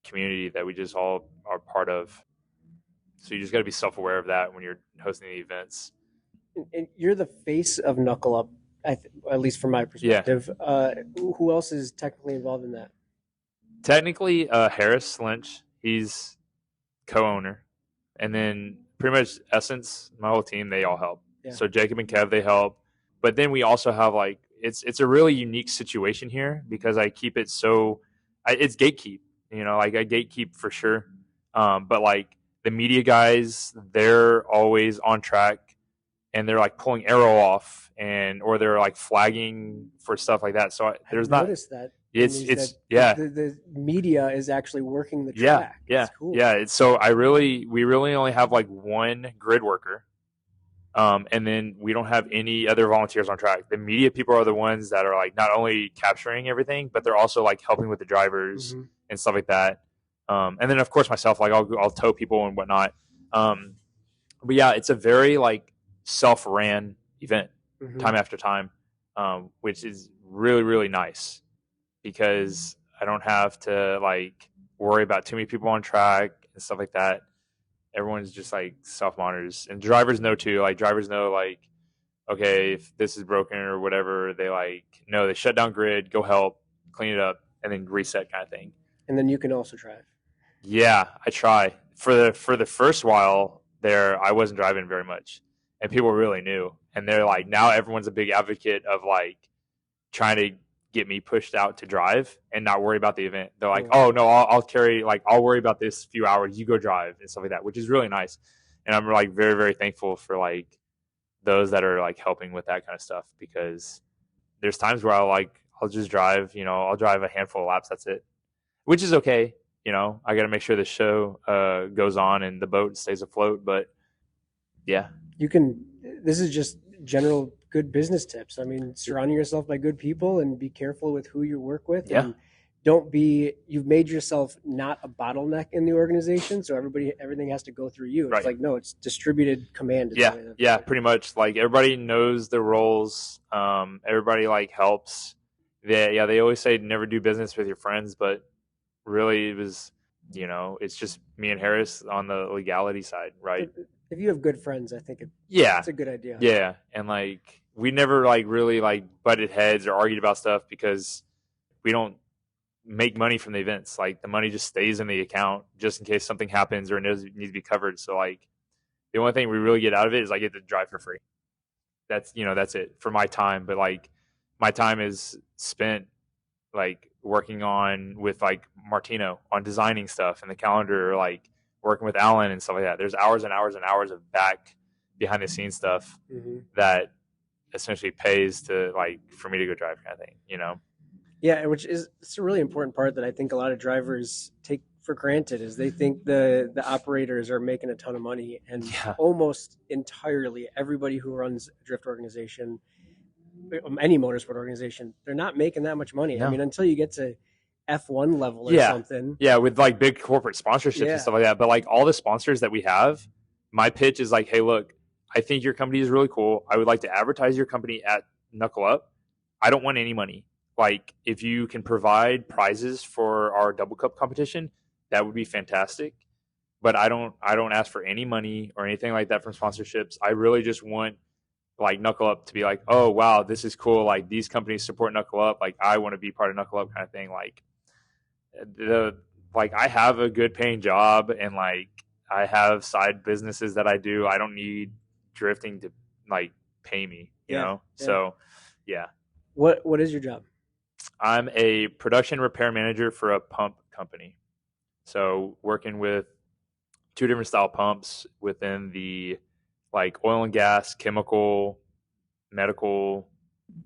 community that we just all are part of. So you just got to be self-aware of that when you're hosting the events. And you're the face of Knuckle Up, at least from my perspective. Who else is technically involved in that? Technically, Harris Lynch, he's co-owner. And then pretty much Essence, my whole team, they all help. So Jacob and Kev, they help. But then we also have like, it's a really unique situation here, because I keep it so, it's gatekeep, you know, like I gatekeep for sure. But like the media guys, they're always on track, and they're like pulling arrow off, or they're like flagging for stuff like that. So there's not. Noticed that. It's the media is actually working the track. It's cool. So we really only have like one grid worker, and then we don't have any other volunteers on track. The media people are the ones that are like not only capturing everything, but they're also like helping with the drivers and stuff like that. And then of course myself, like I'll tow people and whatnot. But yeah, it's a very like self-ran event time after time, which is really, really nice, because I don't have to like worry about too many people on track and stuff like that. Everyone's just like self-monitors, and drivers know too. Like, drivers know, like, okay, if this is broken or whatever, they like know, they shut down grid, go help, clean it up, and then reset kind of thing. And then you can also drive. Yeah, I try. For the first while there, I wasn't driving very much, and people really knew. And they're like, now everyone's a big advocate of like trying to get me pushed out to drive and not worry about the event. They're like, oh no, I'll carry, like, I'll worry about this few hours, you go drive and stuff like that, which is really nice. And I'm like very, very thankful for like those that are like helping with that kind of stuff, because there's times where I'll just drive, I'll drive a handful of laps. That's it, which is okay. I got to make sure the show goes on and the boat stays afloat. But yeah, this is just general good business tips. I mean, surrounding yourself by good people and be careful with who you work with. Yeah. And you've made yourself not a bottleneck in the organization. So everything has to go through you. It's like, no, it's distributed command. Yeah, pretty much. Like everybody knows their roles. Everybody like helps. They always say never do business with your friends, but really it was, it's just me and Harris on the legality side, right? If you have good friends, I think it's a good idea. Yeah, and like we never like really like butted heads or argued about stuff, because we don't make money from the events. Like the money just stays in the account just in case something happens or it needs to be covered. So like the only thing we really get out of it is I get to drive for free. That's it for my time. But like my time is spent like working with like Martino on designing stuff in the calendar, or like working with Alan and stuff like that. There's hours and hours and hours of back behind the scenes stuff that essentially pays to like for me to go drive, kind of thing, Yeah, which is it's a really important part that I think a lot of drivers take for granted, is they think the operators are making a ton of money, and almost entirely everybody who runs a drift organization, any motorsport organization, they're not making that much money. No. I mean, until you get to F1 level or something. Yeah, with like big corporate sponsorships and stuff like that. But like all the sponsors that we have, my pitch is like, hey, look, I think your company is really cool. I would like to advertise your company at Knuckle Up. I don't want any money. Like if you can provide prizes for our double cup competition, that would be fantastic. But I don't ask for any money or anything like that from sponsorships. I really just want like Knuckle Up to be like, oh wow, this is cool. Like these companies support Knuckle Up. Like I want to be part of Knuckle Up, kind of thing. Like I have a good paying job, and like I have side businesses that I do. I don't need drifting to like pay me, you know? So yeah. What is your job? I'm a production repair manager for a pump company. So working with 2 different style pumps within the like oil and gas, chemical, medical,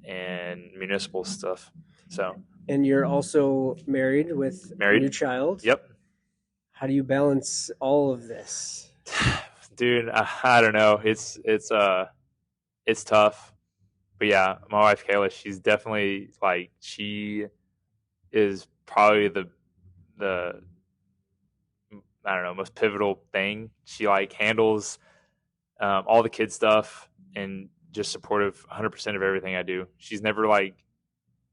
and municipal stuff. So. And you're also married with a new child. Yep. How do you balance all of this? Dude, I don't know. It's tough. But yeah, my wife Kayla, she's definitely like, she is probably the I don't know, most pivotal thing. She like handles all the kid stuff and just supportive 100% of everything I do. She's never like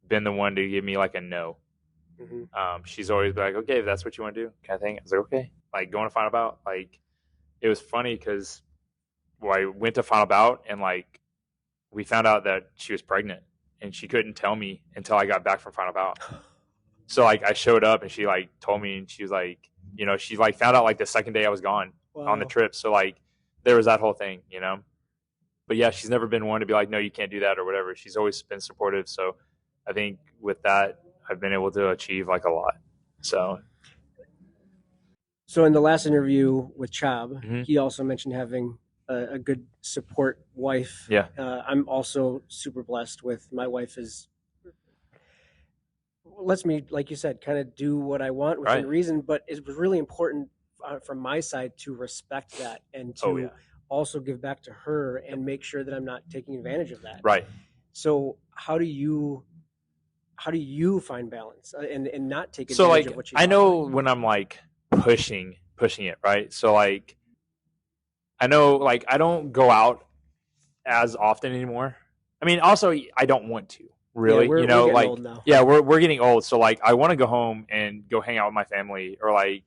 been the one to give me like a no. She's always been like, okay, if that's what you want to do, kind of thing. I was like, okay. Like going to Final Bout, like it was funny because I went to Final Bout and like we found out that she was pregnant and she couldn't tell me until I got back from Final Bout. So like I showed up and she like told me, and she was like, she like found out like the second day I was gone on the trip. So like there was that whole thing, But yeah, she's never been one to be like, no, you can't do that or whatever. She's always been supportive. So I think with that, I've been able to achieve like a lot. So in the last interview with Chab, he also mentioned having a good support wife. Yeah. I'm also super blessed with my wife lets me, like you said, kind of do what I want within reason, but it was really important from my side to respect that and to also give back to her and make sure that I'm not taking advantage of that. Right. So how do you find balance and not take advantage of what you I know when I'm like pushing it, right? So like I know like I don't go out as often anymore. I mean, also I don't want to really, we're getting old now. Yeah, we're getting old. So like I want to go home and go hang out with my family, or like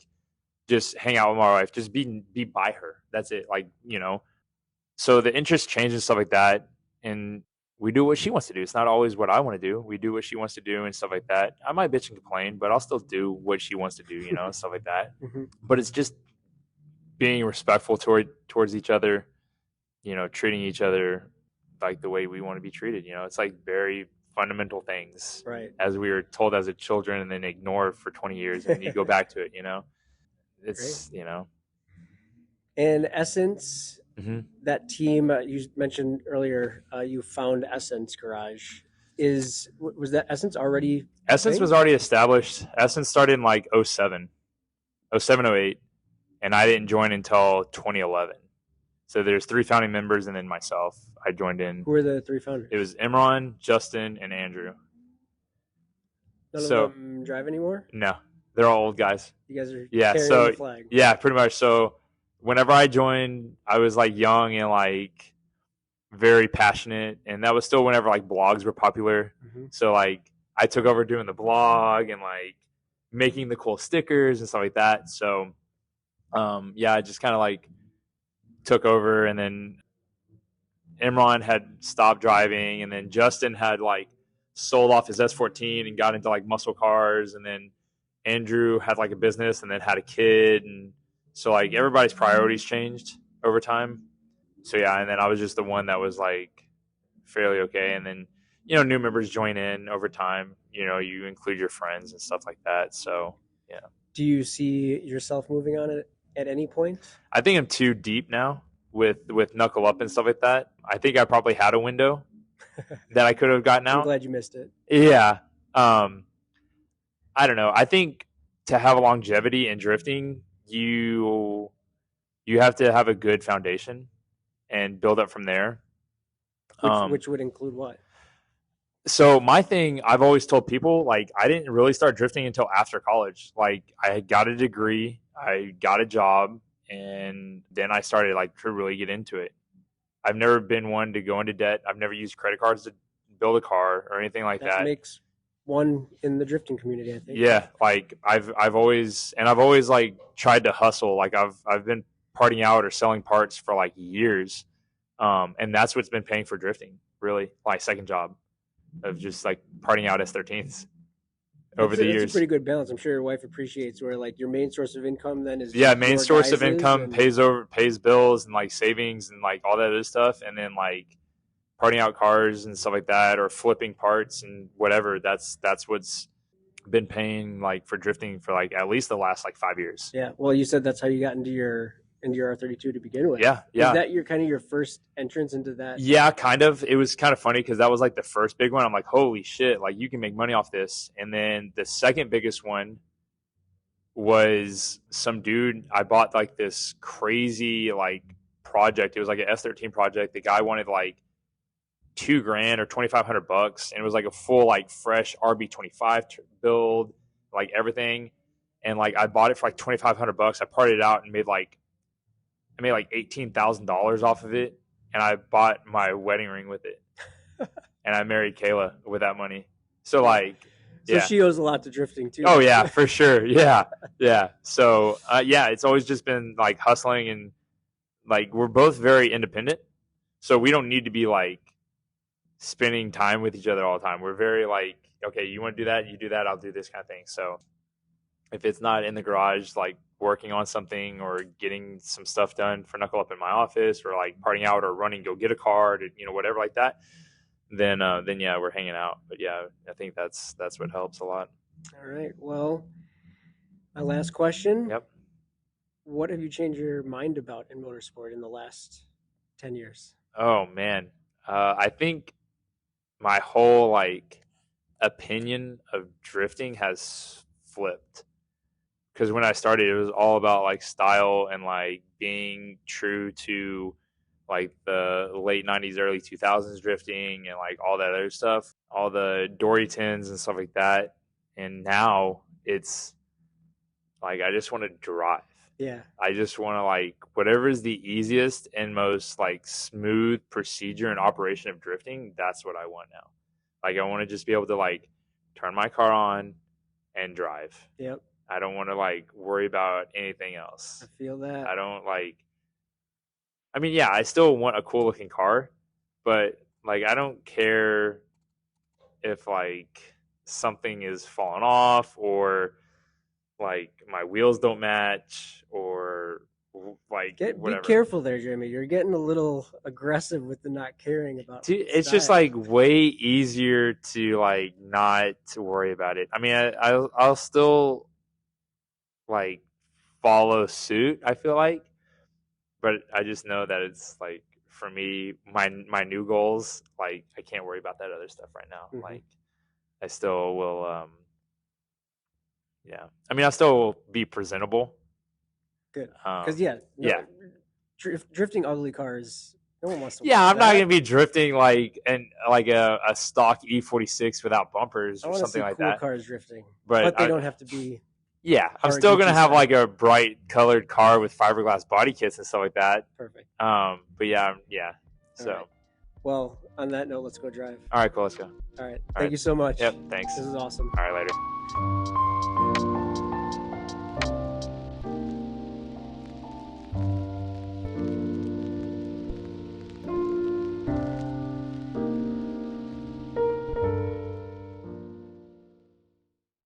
just hang out with my wife, just be by her. That's it. Like, so the interest changes and stuff like that. And we do what she wants to do. It's not always what I want to do. We do what she wants to do and stuff like that. I might bitch and complain, but I'll still do what she wants to do, stuff like that. But it's just being respectful towards each other, treating each other like the way we want to be treated. It's like very fundamental things Right. as we were told as a children and then ignored for 20 years and you go back to it, it's, And Essence, hmm that team you mentioned earlier, you found Essence Garage. Was that Essence already a Essence thing? was already established. Essence started in like 07, 07, 08, and I didn't join until 2011. So there's 3 founding members and then myself. I joined in. Who were the 3 founders? It was Imran, Justin, and Andrew. None of So them drive anymore? no, they're all old guys. You guys are Yeah, carrying so the flag. yeah, pretty much. So whenever I joined, I was like young and like very passionate, and that was still whenever like blogs were popular. Mm-hmm. So like I took over doing the blog and like making the cool stickers and stuff like that. So yeah, I just kind of like took over, and then Imran had stopped driving, and then Justin had like sold off his S14 and got into like muscle cars, and then Andrew had like a business and then had a kid, and so like everybody's priorities changed over time. So yeah, and then I was just the one that was like fairly okay, and then new members join in over time. You include your friends and stuff like that. So yeah. Do you see yourself moving on it at any point? I think I'm too deep now with Knuckle Up and stuff like that. I think I probably had a window that I could have gotten out. I'm glad you missed it. Yeah. I don't know. I think to have longevity in drifting, you have to have a good foundation and build up from there. Which would include what? So my thing, I've always told people, like, I didn't really start drifting until after college. Like, I got a degree, I got a job, and then I started like to really get into it. I've never been one to go into debt. I've never used credit cards to build a car or anything like that. Makes one in the drifting community, I think. Yeah, like I've always like tried to hustle. Like I've been partying out or selling parts for like years, and that's what's been paying for drifting. Really, my second job of just like partying out S13s over the years. It's a pretty good balance. I'm sure your wife appreciates where like your main source of income then is main source of income pays bills and like savings and like all that other stuff, and then like parting out cars and stuff like that, or flipping parts and whatever. That's what's been paying like for drifting for like at least the last like 5 years. Yeah. Well, you said that's how you got into your R32 to begin with. Yeah. Is that your first entrance into that? Yeah, kind of. It was kind of funny because that was like the first big one. I'm like, holy shit, like you can make money off this. And then the second biggest one was some dude. I bought like this crazy like project. It was like an S13 project. The guy wanted like $2,000 or $2,500, and it was like a full like fresh RB25 build, like everything. And like I bought it for like $2,500. I partied it out and made like $18,000 off of it, and I bought my wedding ring with it, and I married Kayla with that money. So like, so she owes a lot to drifting too. Oh yeah, for sure. Yeah, yeah. So yeah, it's always just been like hustling, and like we're both very independent, so we don't need to be like spending time with each other all the time. We're very like, okay, you want to do that, you do that, I'll do this kind of thing. So if it's not in the garage, like working on something or getting some stuff done for Knuckle Up in my office, or like partying out or running, go get a car, to, whatever like that, then yeah, we're hanging out. But yeah, I think that's what helps a lot. All right. Well, my last question. Yep. What have you changed your mind about in motorsport in the last 10 years? Oh man. I think my whole like opinion of drifting has flipped. Because when I started, it was all about like style and like being true to like the late 90s, early 2000s drifting and like all that other stuff, all the Dorytons and stuff like that. And now it's like I just want to drive. Yeah. I just want to like whatever is the easiest and most like smooth procedure and operation of drifting. That's what I want now. Like I want to just be able to like turn my car on and drive. Yep. I don't want to like worry about anything else. I feel that. I don't like. I mean, yeah, I still want a cool looking car, but like I don't care if like something is falling off or like my wheels don't match or like like Be whatever. careful there, Jimmy. You're getting a little aggressive with the not caring about. Dude, it's just like way easier to like not to worry about it. I mean, I'll still like follow suit, I feel like, but I just know that it's like for me, my new goals, like I can't worry about that other stuff right now. Mhm. Like I still will yeah. I mean, I still will be presentable. Good. Because drifting ugly cars, no one wants to. Yeah, I'm not gonna be drifting like a stock E46 without bumpers I or want to something see like cool that. cars drifting, But they don't have to be. Yeah, I'm still gonna have style. like a bright colored car with fiberglass body kits and stuff like that. Perfect. But yeah. So. Right. Well, on that note, let's go drive. All right, cool. Let's go. All right. Thank you so much. Yep. Thanks. This is awesome. All right, later.